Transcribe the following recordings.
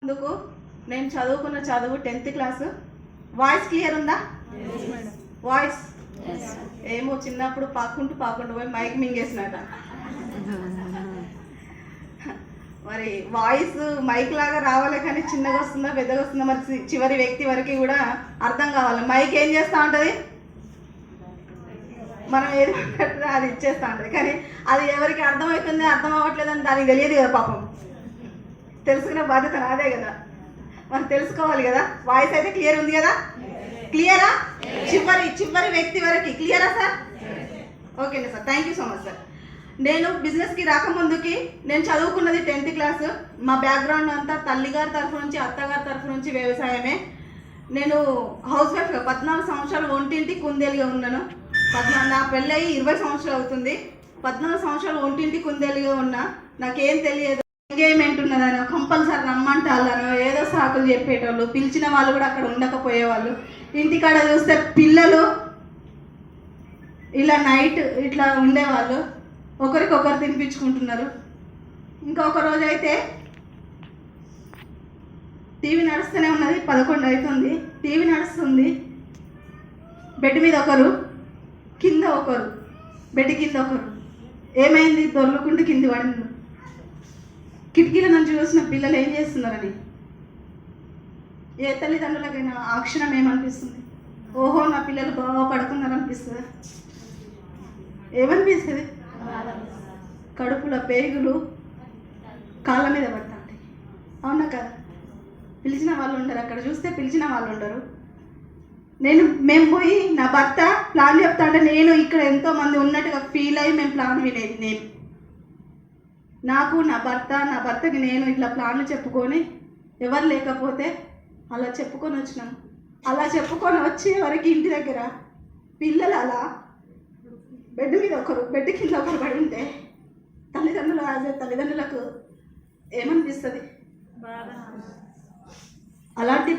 అందుకు నేను చదువుకున్న చదువు 10th క్లాసు. వాయిస్ క్లియర్ ఉందా? వాయిస్ ఏమో చిన్నప్పుడు పాకుంటూ పోయి మైక్ మింగేసినట. మరి వాయిస్ మైక్ లాగా రావాలి కానీ చిన్నగా వస్తుందా పెద్దగా వస్తుందా మరి చివరి వ్యక్తి వరకు కూడా అర్థం కావాలి. మైక్ ఏం చేస్తూ ఉంటుంది, మనం ఏది మాట్లాడితే అది ఇచ్చేస్తూ ఉంటుంది. కానీ అది ఎవరికి అర్థమవుతుంది అర్థం అవ్వట్లేదని దానికి తెలియదు కదా. పాపం తెలుసుకునే బాధ్యత నాదే కదా, మరి తెలుసుకోవాలి కదా. వాయిస్ అయితే క్లియర్ ఉంది కదా? క్లియరా? చివరి వ్యక్తి వరకు క్లియరా సార్? ఓకేనా sir, thank you so much sir. నేను బిజినెస్కి రాకముందుకి నేను చదువుకున్నది 10th క్లాసు. మా బ్యాక్గ్రౌండ్ అంతా తల్లిగారి తరఫు నుంచి అత్తగారి తరఫు నుంచి వ్యవసాయమే. నేను హౌస్ వైఫ్గా 14 సంవత్సరాలు ఒంటింటి కుందేలుగా ఉన్నాను. నా పెళ్ళయి 20 సంవత్సరాలు అవుతుంది. 14 సంవత్సరాలు ఒంటింటి కుందేలుగా ఉన్నా. నాకేం తెలియదు ఎంగేజ్మెంట్ ఉన్నదని కంపల్సరీ రమ్మంటాను, ఏదో సాకులు చెప్పేటోళ్ళు. పిలిచిన వాళ్ళు కూడా అక్కడ ఉండకపోయేవాళ్ళు. ఇంటికాడ చూస్తే పిల్లలు ఇలా నైట్ ఇట్లా ఉండేవాళ్ళు, ఒకరికొకరు తినిపించుకుంటున్నారు. ఇంకొక రోజు అయితే టీవీ నడుస్తూనే ఉన్నది, 11 అవుతుంది, టీవీ నడుస్తుంది. బెడ్ మీద ఒకరు, కింద ఒకరు, బెడ్ కింద ఒకరు. ఏమైంది? దొర్లుకుంటూ కింది పడింది. కిటికీల నుంచి చూసిన పిల్లలు ఏం చేస్తున్నారని ఏ తల్లిదండ్రులకైనా ఆ క్షణం ఏమనిపిస్తుంది? ఓహో నా పిల్లలు బాగా పడుతున్నారు అనిపిస్తుంది. ఏమనిపిస్తుంది? కడుపులో పేగులు కాళ్ళ మీద పడతా ఉంటాయి. అవునా కదా? పిలిచిన వాళ్ళు ఉండరు, అక్కడ చూస్తే పిలిచిన వాళ్ళు ఉండరు. మేము పోయి నా భర్త ప్లాన్ చెప్తా అంటే నేను ఇక్కడ ఎంతోమంది ఉన్నట్టుగా ఫీల్ అయ్యి మేము ప్లాన్ వినేది. నాకు నా భర్తకి నేను ఇట్లా ప్లాన్లు చెప్పుకొని ఎవరు లేకపోతే అలా చెప్పుకొని వచ్చినాం. అలా చెప్పుకొని వచ్చే వరకు ఇంటి దగ్గర పిల్లలు అలా బెడ్ మీద ఒకరు, బెడ్ కింద ఒకరు పడి ఉంటే తల్లిదండ్రులకు ఏమనిపిస్తుంది? అలాంటి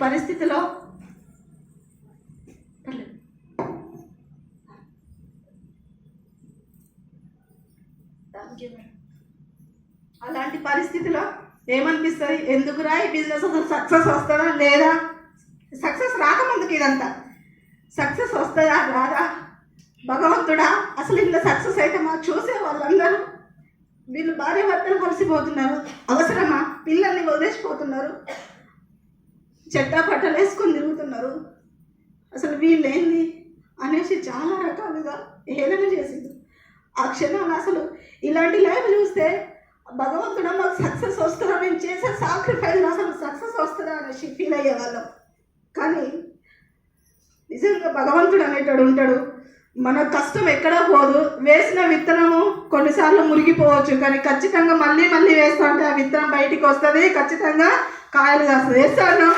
పరిస్థితిలో ఏమనిపిస్తుంది? ఎందుకురా ఈ బిజినెస్ అసలు సక్సెస్ వస్తుందా లేదా? సక్సెస్ రాకముందుకు ఇదంతా సక్సెస్ వస్తుందా రాదా? భగవంతుడా, అసలు ఇంత సక్సెస్ అయితే మాకు చూసే వాళ్ళందరూ వీళ్ళు భార్య భర్తలు కలిసిపోతున్నారు, అవసరమా? పిల్లల్ని వదిలేసిపోతున్నారు, చెట్టా పట్టలు వేసుకొని తిరుగుతున్నారు, అసలు వీళ్ళు ఏంది అనేసి చాలా రకాలుగా హేళన చేసింది. ఆ క్షణంలో అసలు ఇలాంటి లైఫ్ చూస్తే భగవంతుడా మాకు సక్సెస్ వస్తుందా, మేము చేసే సాక్రిఫైస్ అసలు సక్సెస్ వస్తుందా అనేసి ఫీల్ అయ్యేవాళ్ళం. కానీ నిజంగా భగవంతుడు అనేటాడు ఉంటాడు. మన కష్టం ఎక్కడా పోదు. వేసిన విత్తనము కొన్నిసార్లు మురిగిపోవచ్చు, కానీ ఖచ్చితంగా మళ్ళీ వేస్తా ఉంటే ఆ విత్తనం బయటికి వస్తుంది, ఖచ్చితంగా కాయలు కాస్తుంది. వేస్తాను